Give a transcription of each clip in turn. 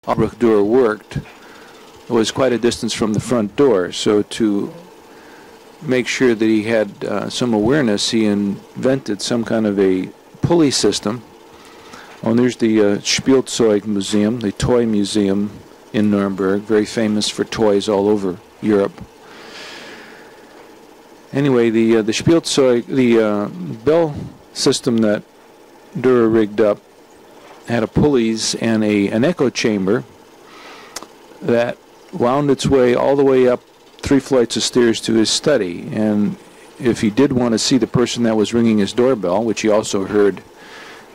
Albrecht Durer worked was quite a distance from the front door. So to make sure that he had some awareness, he invented some kind of a pulley system. Oh, and there's the Spielzeug Museum, the toy museum in Nuremberg, very famous for toys all over Europe. Anyway, the Spielzeug, the bell system that Durer rigged up had a pulleys and an echo chamber that wound its way all the way up 3 flights of stairs to his study. And if he did want to see the person that was ringing his doorbell, which he also heard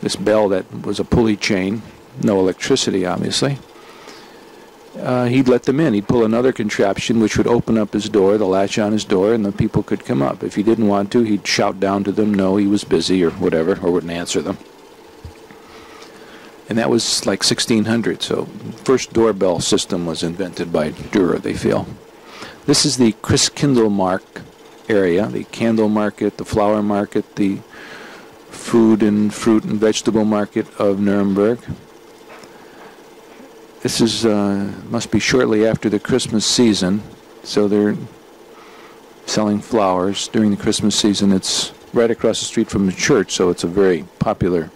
this bell that was a pulley chain, no electricity obviously, he'd let them in. He'd pull another contraption which would open up his door, the latch on his door, and the people could come up. If he didn't want to, he'd shout down to them, no, he was busy or whatever, or wouldn't answer them. And that was like 1600, so first doorbell system was invented by Durer, they feel. This is the Christkindlmarkt area, the candle market, the flower market, the food and fruit and vegetable market of Nuremberg. This is must be shortly after the Christmas season, so they're selling flowers during the Christmas season. It's right across the street from the church, so it's a very popular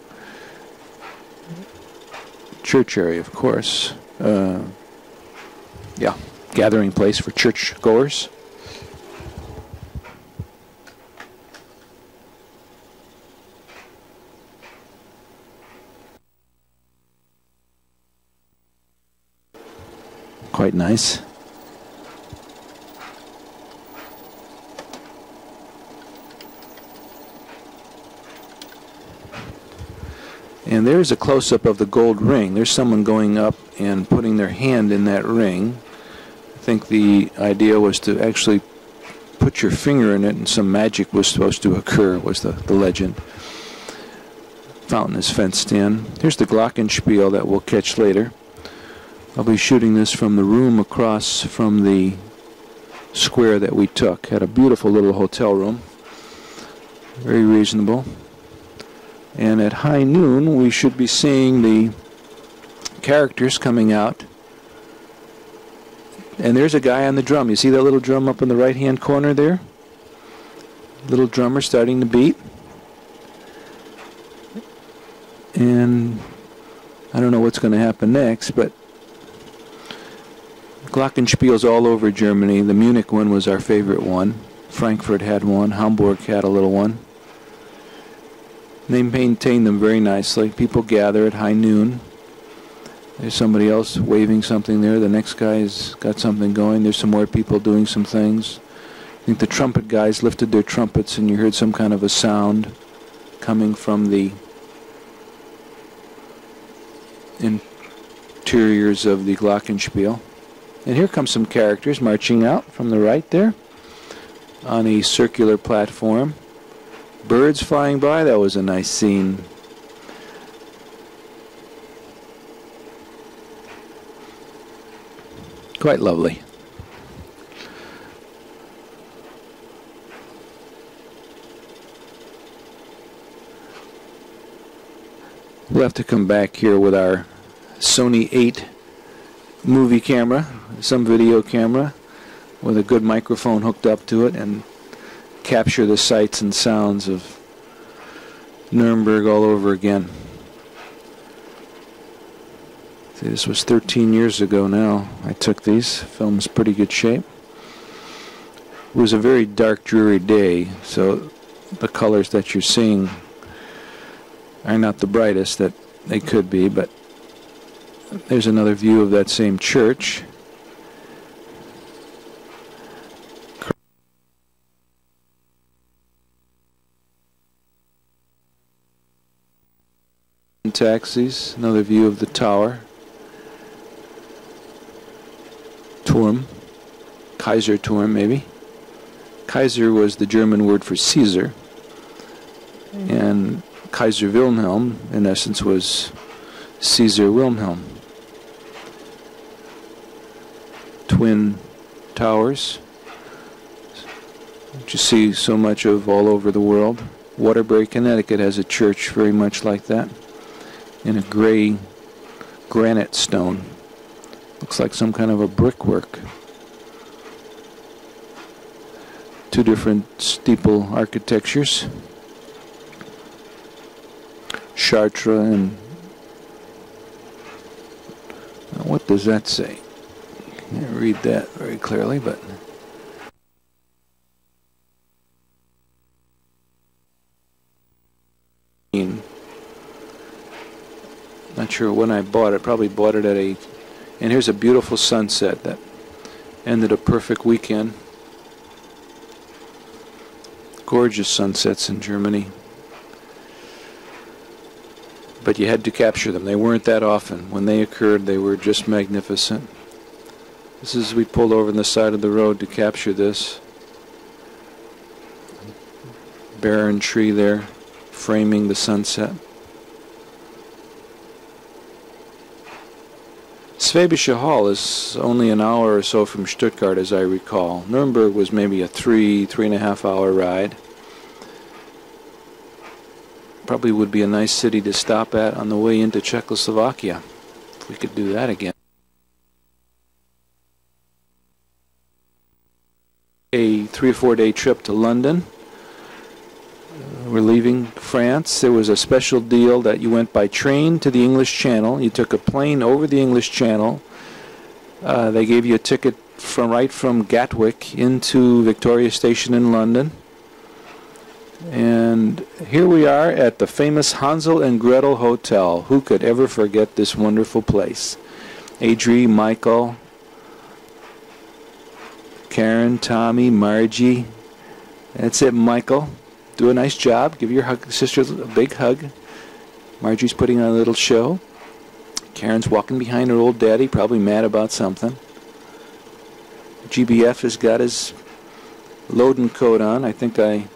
church area, of course. Yeah, gathering place for church goers. Quite nice. And there's a close-up of the gold ring. There's someone going up and putting their hand in that ring. I think the idea was to actually put your finger in it and some magic was supposed to occur, was the legend. Fountain is fenced in. Here's the Glockenspiel that we'll catch later. I'll be shooting this from the room across from the square that we took. Had a beautiful little hotel room. Very reasonable. And at high noon we should be seeing the characters coming out. And there's a guy on the drum. You see that little drum up in the right hand corner there? Little drummer starting to beat. And I don't know what's going to happen next, but Glockenspiels all over Germany. The Munich one was our favorite one. Frankfurt had one. Hamburg had a little one. They maintain them very nicely. People gather at high noon. There's somebody else waving something there. The next guy's got something going. There's some more people doing some things. I think the trumpet guys lifted their trumpets and you heard some kind of a sound coming from the interiors of the Glockenspiel. And here come some characters marching out from the right there on a circular platform. Birds flying by, that was a nice scene. Quite lovely. We'll have to come back here with our Sony 8 movie camera, some video camera with a good microphone hooked up to it and capture the sights and sounds of Nuremberg all over again. See, this was 13 years ago now. I took these. Film's pretty good shape. It was a very dark, dreary day, so the colors that you're seeing are not the brightest that they could be, but there's another view of that same church. Taxis, another view of the tower. Turm, Kaiser Turm maybe. Kaiser was the German word for Caesar, and Kaiser Wilhelm in essence was Caesar Wilhelm. Twin towers, which you see so much of all over the world. Waterbury, Connecticut has a church very much like that, in a gray granite stone. Looks like some kind of a brickwork. Two different steeple architectures. Chartres and... what does that say? Can't read that very clearly, but... Not sure when I bought it. Probably bought it at a... And here's a beautiful sunset that ended a perfect weekend. Gorgeous sunsets in Germany. But you had to capture them. They weren't that often. When they occurred, they were just magnificent. This is, we pulled over on the side of the road to capture this. Barren tree there, framing the sunset. Schwäbische Hall is only an hour or so from Stuttgart, as I recall. Nuremberg was maybe a 3.5 hour ride. Probably would be a nice city to stop at on the way into Czechoslovakia, if we could do that again. A 3 or 4 day trip to London. We're leaving France. There was a special deal that you went by train to the English Channel. You took a plane over the English Channel. They gave you a ticket right from Gatwick into Victoria Station in London. And here we are at the famous Hansel and Gretel Hotel. Who could ever forget this wonderful place? Adrie, Michael, Caryn, Tommy, Margie. That's it, Michael. Do a nice job. Give your sister a big hug. Margie's putting on a little show. Caryn's walking behind her old daddy, probably mad about something. GBF has got his loading coat on. I think I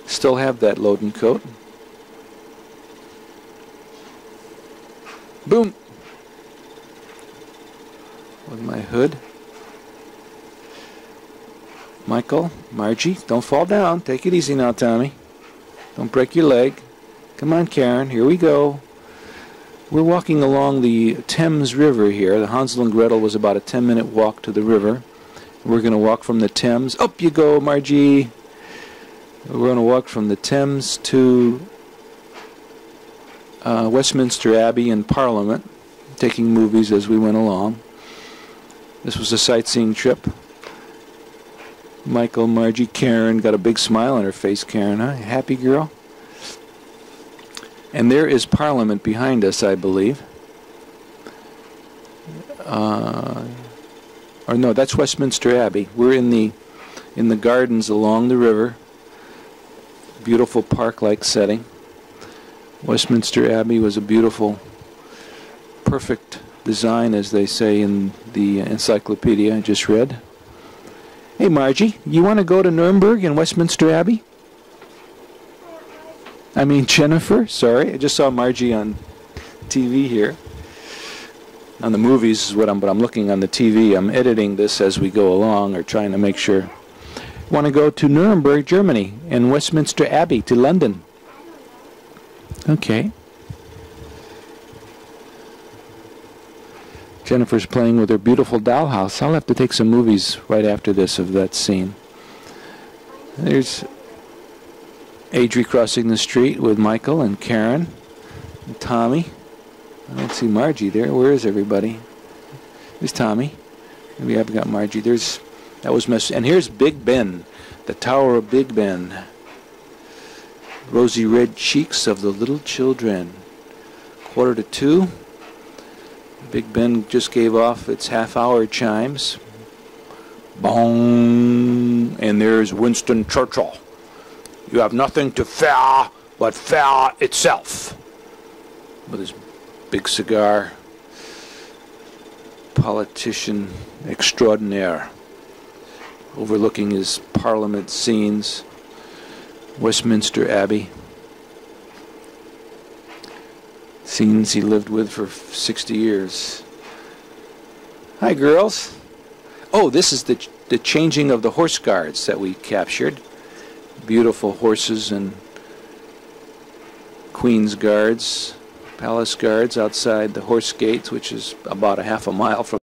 still have that loading coat. Boom! With my hood. Michael, Margie, don't fall down. Take it easy now, Tommy. Don't break your leg. Come on, Caryn, here we go. We're walking along the Thames River here. The Hansel and Gretel was about a 10-minute walk to the river. We're going to walk from the Thames. Up you go, Margie. We're going to walk from the Thames to Westminster Abbey and Parliament, taking movies as we went along. This was a sightseeing trip. Michael, Margie, Caryn, got a big smile on her face, Caryn, huh? Happy girl? And there is Parliament behind us, I believe. Or no, that's Westminster Abbey. We're in the gardens along the river. Beautiful park-like setting. Westminster Abbey was a beautiful, perfect design, as they say in the encyclopedia I just read. Hey, Margie, you want to go to Nuremberg and Westminster Abbey? I mean, Jennifer, sorry. I just saw Margie on TV here. On the movies is what I'm looking on the TV. I'm editing this as we go along, or trying to make sure. Want to go to Nuremberg, Germany, and Westminster Abbey to London. Okay. Jennifer's playing with her beautiful dollhouse. I'll have to take some movies right after this of that scene. There's Adrie crossing the street with Michael and Caryn and Tommy. I don't see Margie there. Where is everybody? There's Tommy. Maybe I've got Margie. That was messy. And here's Big Ben, the Tower of Big Ben. Rosy red cheeks of the little children. 1:45. Big Ben just gave off its half-hour chimes. Bong! And there's Winston Churchill. You have nothing to fear but fear itself. With his big cigar. Politician extraordinaire. Overlooking his Parliament scenes. Westminster Abbey. Scenes he lived with for 60 years. Hi, girls. Oh, this is the changing of the horse guards that we captured. Beautiful horses and Queen's guards, palace guards outside the horse gates, which is about a half a mile from